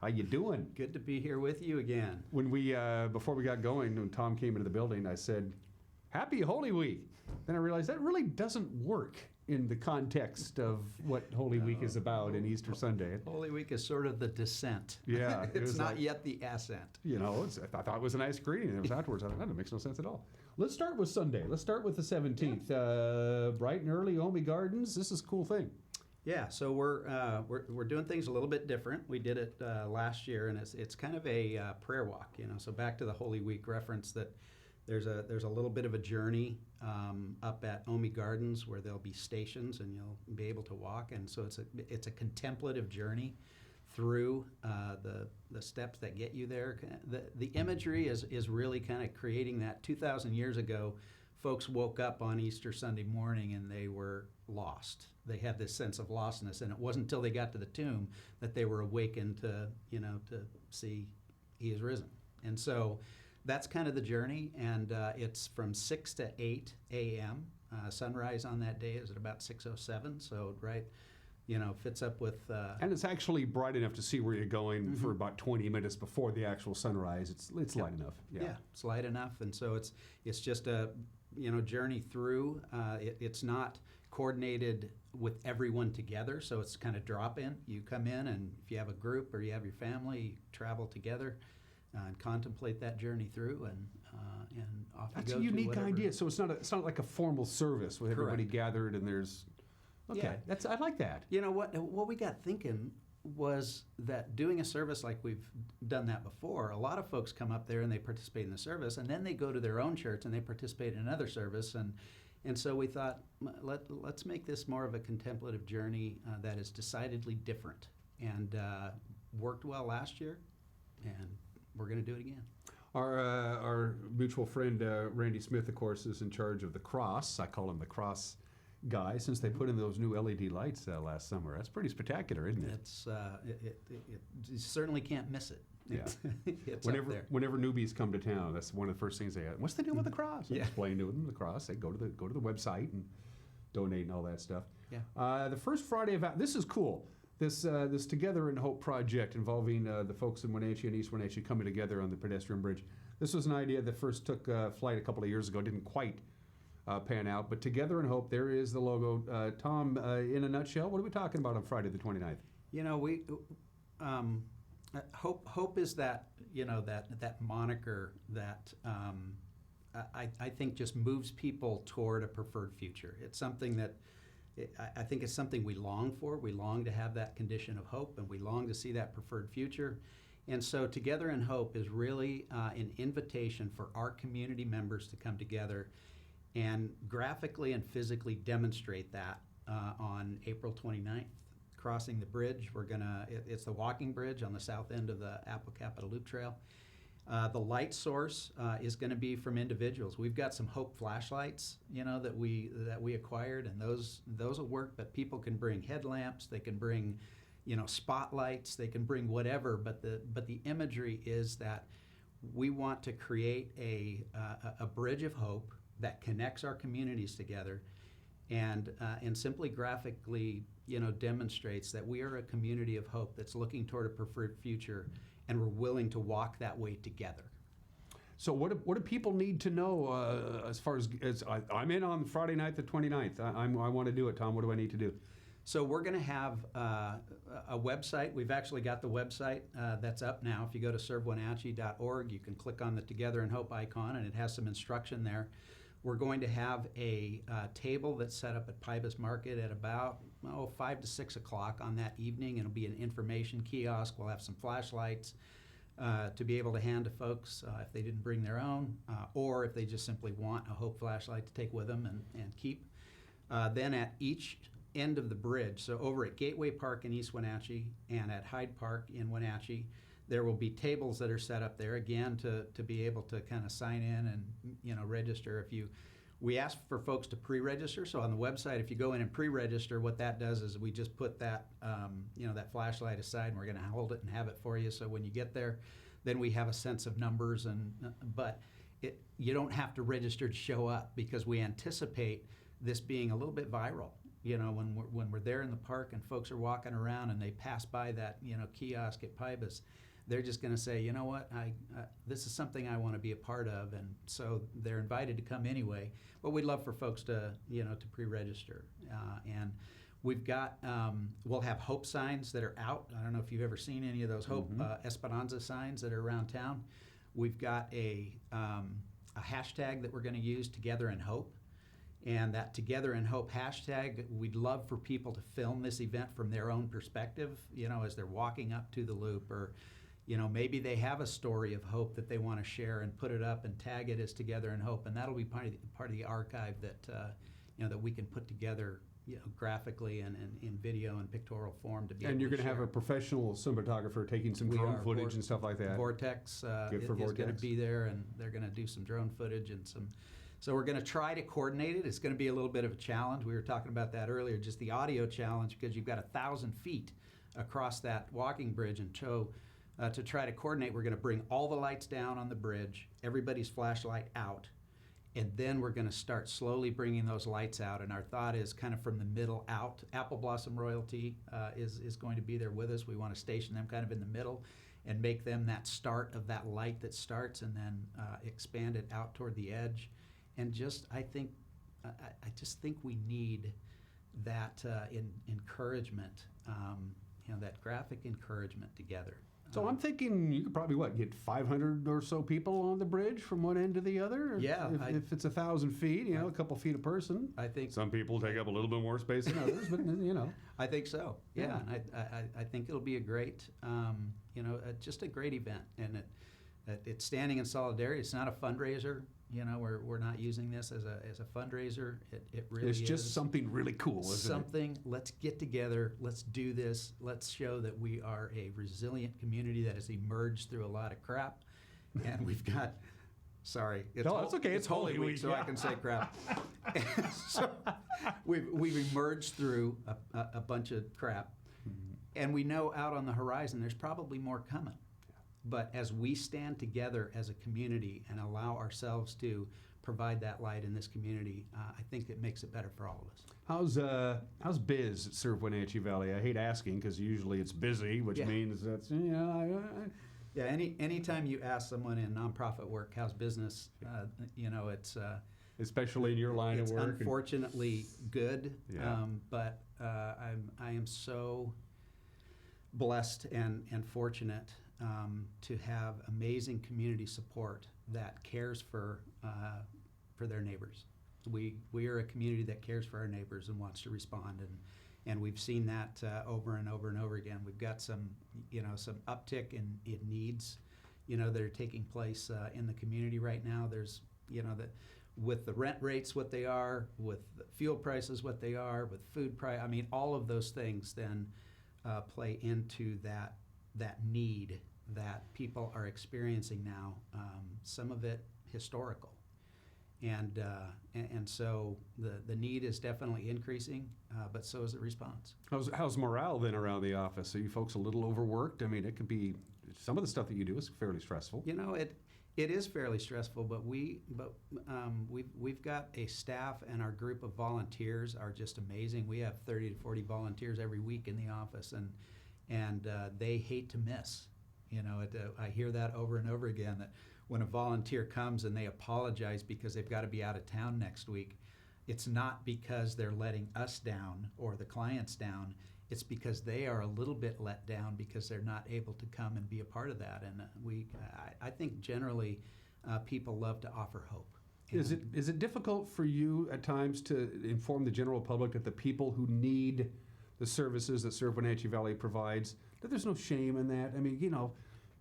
How you doing? Good to be here with you again. When we before we got going, when Tom came into the building, I said, "Happy Holy Week." Then I realized that really doesn't work in the context of what Holy Week is about in Easter Sunday. Holy Week is sort of the descent. Yeah, it's not yet the ascent. You know, I thought it was a nice greeting. And it was afterwards. I thought that makes no sense at all. Let's start with Sunday. Let's start with the 17th. Bright and early, Omi Gardens. This is a cool thing. Yeah, so we're doing things a little bit different. We did it last year, and it's kind of a prayer walk. You know, so back to the Holy Week reference that there's a little bit of a journey up at Omi Gardens where there'll be stations, and you'll be able to walk. And so it's a contemplative journey through the steps that get you there. The imagery is really kind of creating that. 2,000 years ago, folks woke up on Easter Sunday morning and they were lost. They had this sense of lostness, and it wasn't until they got to the tomb that they were awakened to see he is risen. And so that's kind of the journey, and it's from 6 to 8 a.m. Sunrise on that day is at about 6:07, so fits up with... and it's actually bright enough to see where you're going for about 20 minutes before the actual sunrise. It's light enough. Yeah, it's light enough, and so it's just a journey through. It's not coordinated with everyone together, so it's kind of drop in. You come in, and if you have a group or you have your family, you travel together and contemplate that journey through, and off you go. That's a unique whatever. idea. So it's not like a formal service with everybody gathered and there's. Okay, Yeah. I like that. You know what we got thinking was that doing a service like we've done that before, a lot of folks come up there and they participate in the service, and then they go to their own church and they participate in another service, and so we thought let's make this more of a contemplative journey that is decidedly different, and worked well last year, and we're going to do it again. Our mutual friend Randy Smith, of course, is in charge of the cross. I call him the cross guy since they put in those new LED lights last summer. That's pretty spectacular, isn't it? It's you certainly can't miss it. Yeah. It's up there. Whenever newbies come to town, that's one of the first things they ask. What's the deal with the cross? I explain to them the cross. They go to the website and donate and all that stuff. Yeah. The first Friday of this is cool. This Together in Hope project involving the folks in Wenatchee and East Wenatchee coming together on the pedestrian bridge. This was an idea that first took flight a couple of years ago. Didn't quite pan out, but Together in Hope. There is the logo. Tom, in a nutshell, what are we talking about on Friday the 29th? You know, we hope is that that moniker that I think just moves people toward a preferred future. It's something that I think it's something we long for. We long to have that condition of hope, and we long to see that preferred future. And so Together in Hope is really an invitation for our community members to come together and graphically and physically demonstrate that on April 29th. Crossing the bridge, it's the walking bridge on the south end of the Apple Capitol Loop Trail. The light source is going to be from individuals. We've got some Hope flashlights, that we acquired, and those will work. But people can bring headlamps, they can bring, spotlights, they can bring whatever. But the imagery is that we want to create a bridge of hope that connects our communities together, and simply graphically, demonstrates that we are a community of hope that's looking toward a preferred future, and we're willing to walk that way together. So what do people need to know as far as I'm in on Friday night the 29th. I want to do it, Tom. What do I need to do? So we're going to have a website. We've actually got the website that's up now. If you go to servewenatchee.org, you can click on the Together in Hope icon, and it has some instruction there. We're going to have a table that's set up at Pybus Market at about 5 to 6 o'clock on that evening. It'll be an information kiosk. We'll have some flashlights to be able to hand to folks if they didn't bring their own, or if they just simply want a Hope flashlight to take with them and keep. Then at each end of the bridge, so over at Gateway Park in East Wenatchee and at Hyde Park in Wenatchee, there will be tables that are set up there, again, to be able to kind of sign in and register. We ask for folks to pre-register, so on the website, if you go in and pre-register, what that does is we just put that that flashlight aside, and we're going to hold it and have it for you. So when you get there, then we have a sense of numbers, but you don't have to register to show up, because we anticipate this being a little bit viral. You know, when we're there in the park and folks are walking around and they pass by that, you know, kiosk at Pybus, they're just going to say, you know what, this is something I want to be a part of, and so they're invited to come anyway. But we'd love for folks to, you know, to pre-register. And we've got, we'll have Hope signs that are out. I don't know if you've ever seen any of those Hope Esperanza signs that are around town. We've got a hashtag that we're going to use, Together in Hope. And that Together in Hope hashtag, we'd love for people to film this event from their own perspective, you know, as they're walking up to the loop, or, you know, maybe they have a story of hope that they want to share and put it up and tag it as Together in Hope. And that'll be part of the archive that, you know, that we can put together, you know, graphically and in video and pictorial form to be. And able you're to going to have a professional cinematographer taking some drone footage and stuff like that. Vortex is going to be there, and they're going to do some drone footage and some. So we're going to try to coordinate it. It's going to be a little bit of a challenge. We were talking about that earlier, just the audio challenge, because you've got 1,000 feet across that walking bridge. And so to try to coordinate, we're going to bring all the lights down on the bridge, everybody's flashlight out, and then we're going to start slowly bringing those lights out. And our thought is kind of from the middle out. Apple Blossom Royalty is going to be there with us. We want to station them kind of in the middle and make them that start of that light that starts, and then expand it out toward the edge. And just, I just think we need that encouragement, you know, that graphic encouragement together. So I'm thinking you could probably, get 500 or so people on the bridge from one end to the other? Yeah. If it's 1,000 feet, you know, a couple feet a person. I think some people take up a little bit more space than others, but, you know. I think so, yeah. Yeah. I think it'll be a great, you know, just a great event. And it's standing in solidarity. It's not a fundraiser. You know, we're not using this as a fundraiser. It really is. It's just something really cool, isn't it? Something, let's get together, let's do this, let's show that we are a resilient community that has emerged through a lot of crap. And we've got, sorry. It's okay. It's Holy Week, so I can say crap. So we've emerged through a bunch of crap. And we know out on the horizon there's probably more coming. But as we stand together as a community and allow ourselves to provide that light in this community, I think it makes it better for all of us. How's biz at Serve Wenatchee Valley? I hate asking because usually it's busy, which means that's, you know, yeah. Anytime you ask someone in nonprofit work how's business, you know, it's especially in your line of work. Unfortunately, good. Yeah. But I am so blessed and fortunate to have amazing community support that cares for their neighbors. We are a community that cares for our neighbors and wants to respond, and we've seen that over and over and over again. We've got some uptick in needs, you know, that are taking place in the community right now. There's, you know, with the rent rates what they are, with the fuel prices what they are, with food price. I mean, all of those things then play into that need that people are experiencing now, some of it historical. And so the need is definitely increasing, but so is the response. How's morale then around the office? Are you folks a little overworked? I mean, it could be, some of the stuff that you do is fairly stressful. You know, it is fairly stressful, but we've got a staff, and our group of volunteers are just amazing. We have 30 to 40 volunteers every week in the office, and they hate to miss. You know, I hear that over and over again, that when a volunteer comes and they apologize because they've got to be out of town next week, it's not because they're letting us down or the clients down. It's because they are a little bit let down because they're not able to come and be a part of that. And I think generally people love to offer hope. Is it difficult for you at times to inform the general public that the people who need the services that Serve Wenatchee Valley provides, that there's no shame in that? I mean, you know,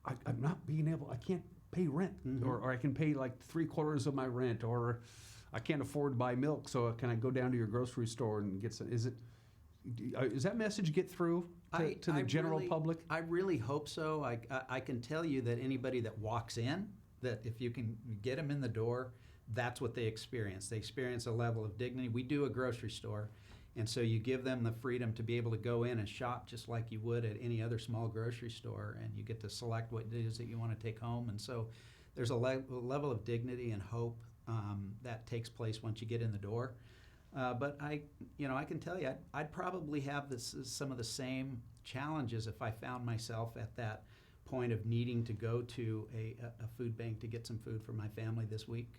I'm not being able, I can't pay rent, or I can pay like 3/4 of my rent, or I can't afford to buy milk, so can I go down to your grocery store and get some? Is that message get through to the general public? I really hope so. I can tell you that anybody that walks in, that if you can get them in the door, that's what they experience. They experience a level of dignity. We do a grocery store, and so you give them the freedom to be able to go in and shop just like you would at any other small grocery store, and you get to select what it is that you want to take home. And so there's a level of dignity and hope that takes place once you get in the door. But I can tell you, I'd probably have some of the same challenges if I found myself at that point of needing to go to a food bank to get some food for my family this week,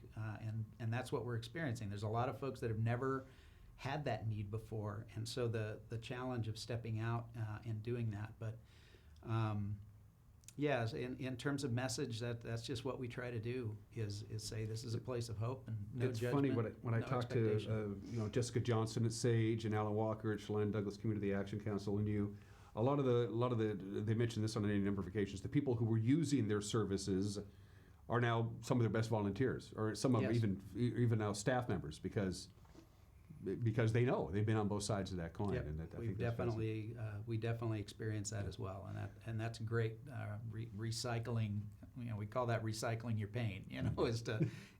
and that's what we're experiencing. There's a lot of folks that have never had that need before, and so the challenge of stepping out and doing that. But yeah, in terms of message, that's just what we try to do is say this is a place of hope and no it's judgment. funny when I no talk to Jessica Johnson at SAGE and Alan Walker at Chelan Douglas Community Action Council, and a lot of the they mentioned this on any number of occasions. The people who were using their services are now some of their best volunteers, or some of them even now staff members, because they know they've been on both sides of that coin. Yep. And we definitely experience that as well, and that's great. Recycling, we call that recycling your pain.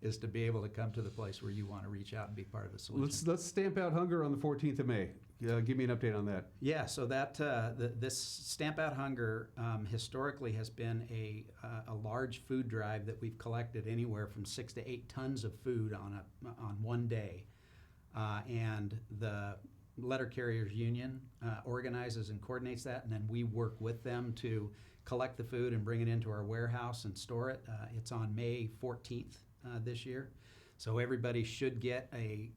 Is to be able to come to the place where you want to reach out and be part of the solution. Let's stamp out hunger on the 14th of May. Give me an update on that. Yeah, so that this Stamp Out Hunger historically has been a large food drive that we've collected anywhere from 6 to 8 tons of food on one day. And the Letter Carriers Union organizes and coordinates that, and then we work with them to collect the food and bring it into our warehouse and store it. It's on May 14th this year, so everybody should get a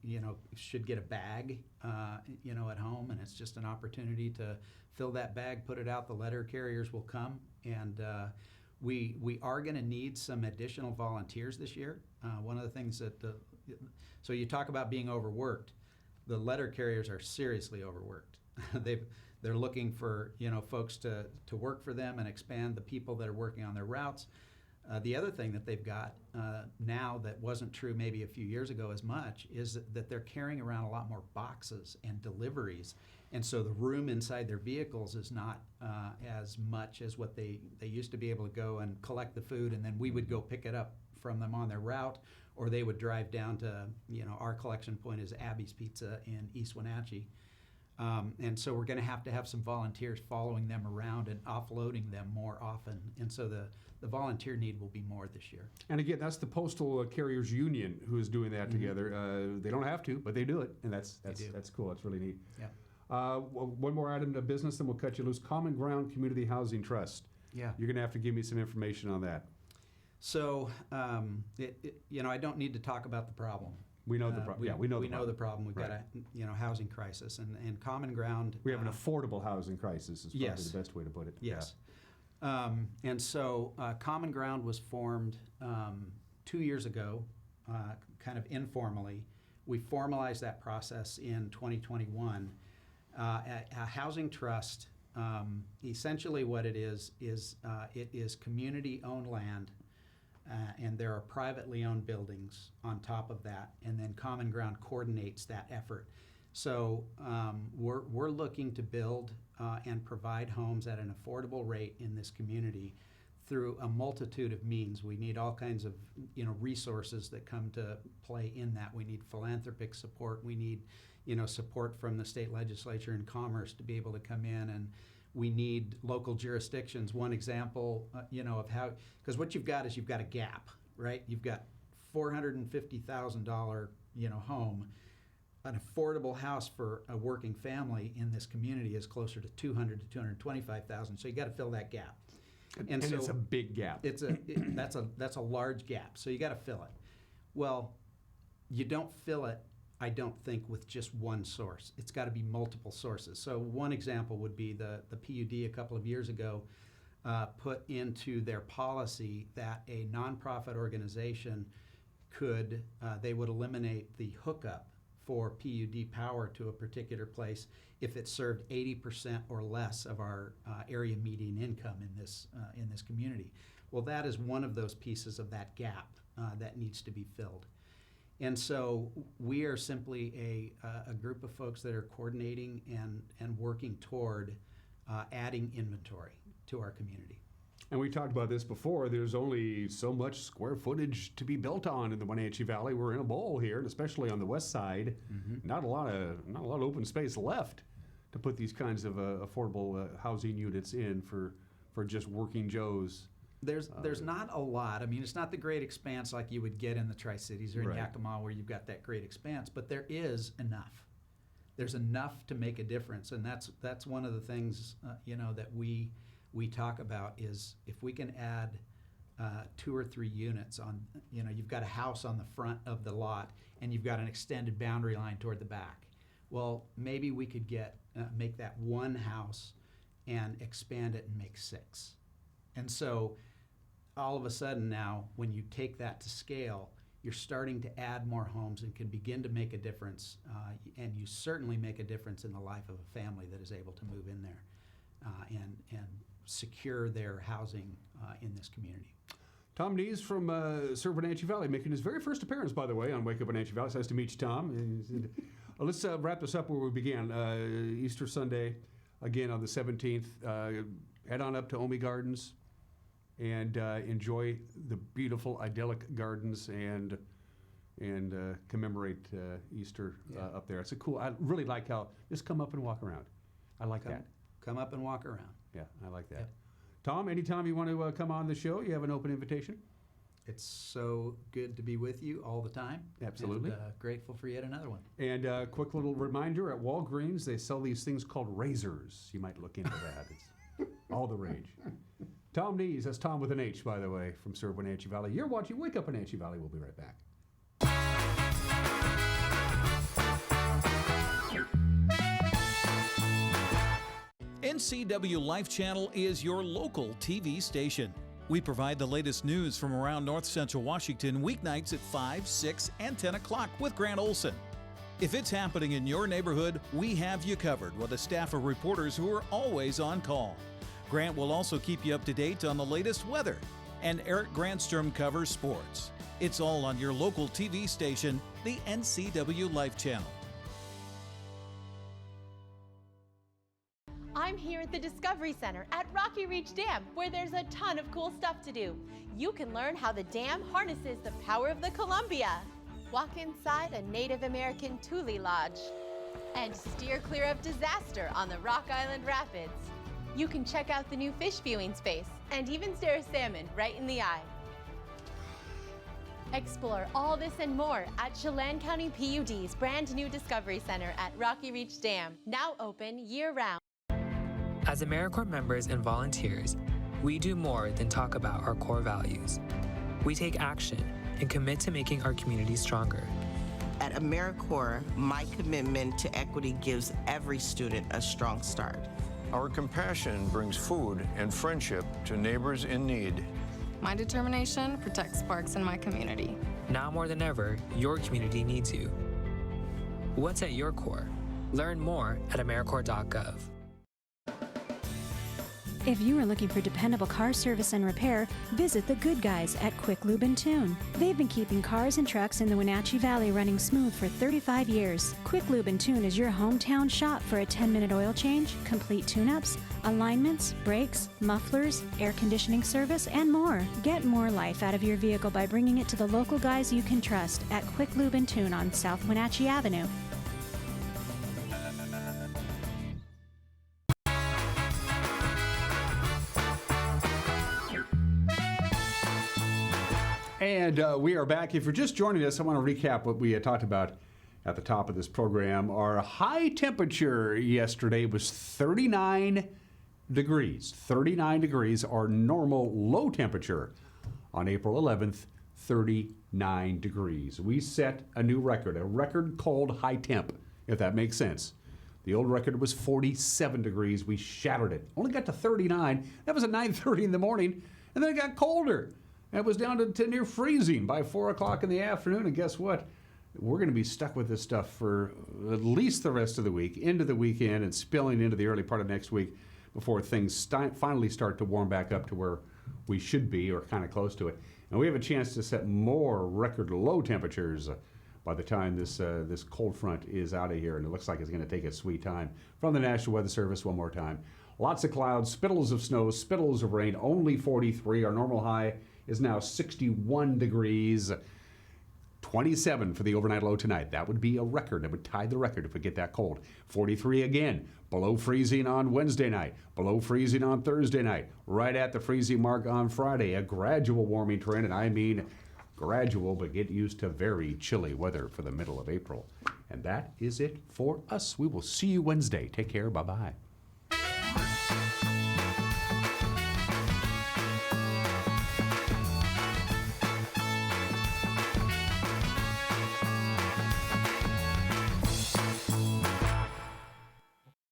bag at home, and it's just an opportunity to fill that bag, put it out. The letter carriers will come, and we are going to need some additional volunteers this year. One of the things that so you talk about being overworked. The letter carriers are seriously overworked. They're looking for folks to work for them and expand the people that are working on their routes. The other thing that they've got now that wasn't true maybe a few years ago as much is that they're carrying around a lot more boxes and deliveries, and so the room inside their vehicles is not as much as what they used to be able to go and collect the food, and then we would go pick it up from them on their route, or they would drive down to, our collection point is Abby's Pizza in East Wenatchee. And so we're going to have some volunteers following them around and offloading them more often. And so the volunteer need will be more this year. And again, that's the Postal Carriers Union who is doing that together. They don't have to, but they do it, and that's cool. That's really neat. Yeah. One more item of business, then we'll cut you loose. Common Ground Community Housing Trust. Yeah. You're going to have to give me some information on that. So, I don't need to talk about the problem. We know the problem. Yeah, we know the problem. We've got a housing crisis, and Common Ground. We have an affordable housing crisis. Is probably the best way to put it. Yes. Yeah. And so Common Ground was formed 2 years ago, kind of informally. We formalized that process in 2021. A housing trust. Essentially, what it is it is community-owned land. And there are privately owned buildings on top of that, and then Common Ground coordinates that effort. So we're looking to build and provide homes at an affordable rate in this community through a multitude of means. We need all kinds of resources that come to play in that. We need philanthropic support. We need support from the state legislature and commerce to be able to come in, and we need local jurisdictions. One example, of how, because what you've got is you've got a gap, right? You've got $450,000, home. An affordable house for a working family in this community is closer to $200,000 to $225,000. So you got to fill that gap. And so it's a big gap. That's a large gap. So you got to fill it. Well, you don't fill it, I don't think, with just one source. It's got to be multiple sources. So one example would be the PUD a couple of years ago put into their policy that a nonprofit organization they would eliminate the hookup for PUD power to a particular place if it served 80% or less of our area median income in this community. Well, that is one of those pieces of that gap that needs to be filled. And so we are simply a group of folks that are coordinating and working toward adding inventory to our community. And we talked about this before. There's only so much square footage to be built on in the Wenatchee Valley. We're in a bowl here, and especially on the west side, not a lot of open space left to put these kinds of affordable housing units in for just working Joes There's not a lot. I mean, it's not the great expanse like you would get in the Tri-Cities or in Right. Yakima where you've got that great expanse, but there is enough. There's enough to make a difference, and that's one of the things that we talk about is if we can add 2 or 3 units on, you've got a house on the front of the lot and you've got an extended boundary line toward the back. Well, maybe we could make that one house and expand it and make 6. And so all of a sudden now, when you take that to scale, you're starting to add more homes and can begin to make a difference. And you certainly make a difference in the life of a family that is able to move in there and secure their housing in this community. Thom Nees from Wenatchee Valley making his very first appearance, by the way, on Wake Up Wenatchee Valley. It's nice to meet you, Tom. Let's wrap this up where we began. Easter Sunday, again on the 17th. Head on up to Omi Gardens and enjoy the beautiful, idyllic gardens and commemorate Easter up there. It's a cool. I really like how just come up and walk around. I like that. Come up and walk around. Yeah, I like that. Tom, anytime you want to come on the show, you have an open invitation. It's so good to be with you all the time. Absolutely. And, grateful for yet another one. And a quick little reminder, at Walgreens, they sell these things called razors. You might look into that. It's all the rage. Thom Nees, that's Tom with an H, by the way, from Serve Wenatchee Valley. You're watching Wake Up Wenatchee Valley. We'll be right back. NCW Life Channel is your local TV station. We provide the latest news from around North Central Washington weeknights at 5, 6, and 10 o'clock with Grant Olson. If it's happening in your neighborhood, we have you covered with a staff of reporters who are always on call. Grant will also keep you up to date on the latest weather, and Eric Grandstrom covers sports. It's all on your local TV station, the NCW Life Channel. I'm here at the Discovery Center at Rocky Reach Dam, where there's a ton of cool stuff to do. You can learn how the dam harnesses the power of the Columbia, walk inside a Native American Tule Lodge, and steer clear of disaster on the Rock Island Rapids. You can check out the new fish viewing space and even stare a salmon right in the eye. Explore all this and more at Chelan County PUD's brand new Discovery Center at Rocky Reach Dam, now open year-round. As AmeriCorps members and volunteers, we do more than talk about our core values. We take action and commit to making our community stronger. At AmeriCorps, my commitment to equity gives every student a strong start. Our compassion brings food and friendship to neighbors in need. My determination protects parks in my community. Now more than ever, your community needs you. What's at your core? Learn more at AmeriCorps.gov. If you are looking for dependable car service and repair, visit the good guys at Quick Lube and Tune. They've been keeping cars and trucks in the Wenatchee Valley running smooth for 35 years. Quick Lube and Tune is your hometown shop for a 10-minute oil change, complete tune-ups, alignments, brakes, mufflers, air conditioning service, and more. Get more life out of your vehicle by bringing it to the local guys you can trust at Quick Lube and Tune on South Wenatchee Avenue. And we are back. If you're just joining us, I want to recap what we had talked about at the top of this program. Our high temperature yesterday was 39 degrees. 39 degrees, our normal low temperature on April 11th, 39 degrees. We set a new record, a record cold high temp, if that makes sense. The old record was 47 degrees. We shattered it. Only got to 39. That was at 9:30 in the morning, and then it got colder. And it was down to near freezing by 4 o'clock in the afternoon. And guess what? We're going to be stuck with this stuff for at least the rest of the week, into the weekend, and spilling into the early part of next week before things finally start to warm back up to where we should be, or kind of close to it. And we have a chance to set more record low temperatures by the time this cold front is out of here. And it looks like it's going to take its sweet time. From the National Weather Service, one more time. Lots of clouds, spittles of snow, spittles of rain, only 43. Our normal high is now 61 degrees. 27 for the overnight low tonight. That would be a record. It would tie the record if we get that cold. 43 again. Below freezing on Wednesday night. Below freezing on Thursday night. Right at the freezing mark on Friday. A gradual warming trend, and I mean gradual, but get used to very chilly weather for the middle of April. And that is it for us. We will see you Wednesday. Take care. Bye-bye.